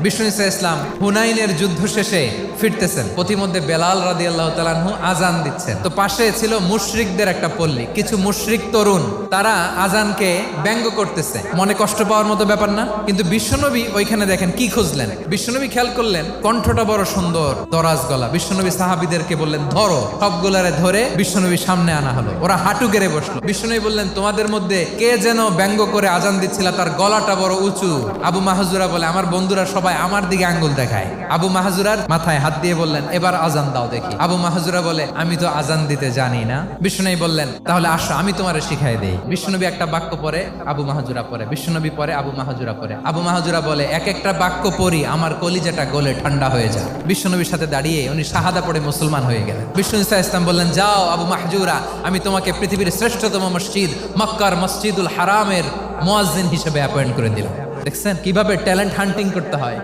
বিষ্ণু ইসলাম হুনাইনের যুদ্ধ শেষে ফিরতেছেন, পথিমধ্যে বেলাল রাদিয়াল্লাহু তাআলা আনহু আজান দিচ্ছেন। তো পাশে ছিল মুশরিকদের একটা পল্লী, কিছু মুশরিক তরুণ তারা আজানকে ব্যঙ্গ করতেছে। মনে কষ্ট পাওয়ার মতো ব্যাপার না, কিন্তু বিশ্বনবী ওইখানে দেখেন কি খুঁজলেন। বিশ্বনবী খেয়াল করলেন কণ্ঠটা বড় সুন্দর, দরাজ গলা। বিশ্বনবী সাহাবীদেরকে বললেন ধরো, সবগুলারে ধরে বিশ্বনবীর সামনে আনা হলো। ওরা হাঁটু গেড়ে বসলো। বিশ্বনবী বললেন তোমাদের মধ্যে কে যেন ব্যঙ্গ করে আজান দিচ্ছিল, তার গলাটা বড় উঁচু। আবু মাহজুরা বলে আমার বন্ধুরা সবাই আমার দিকে আঙ্গুল দেখায়। আবু মাহজুরার মাথায় হাত দিয়ে বললেন এবার আজান দাও দেখি। আবু মাহজুরা বলে আমি তো আজান দিতে জানি না। বিশ্বনবী বললেন তাহলে আসো আমি তোমারে শিখাই দেই। বিশ্বনবী একটা বাক্য পরে, আবু মাহজুরা পরে, বিশ্বনবী পরে, আবু মাহজুরা পরে। আবু মাহজুরা বলে এক একটা বাক্য পড়ি আমার কলিজাটা গলে ঠান্ডা হয়ে যায়। বিশ্বনবীর সাথে দাঁড়িয়ে উনি শাহাদা পড়ে মুসলমান হয়ে গেলেন। বিষ্ণু ইসলাম বললেন যাও আবু মাহজুরা, আমি তোমাকে পৃথিবীর শ্রেষ্ঠতম মসজিদ মক্কার মসজিদুল হারামের মুয়াজ্জিন হিসেবে অ্যাপয়েন্ট করে দিলাম। দেখছেন কিভাবে ট্যালেন্ট হান্টিং করতে হয়।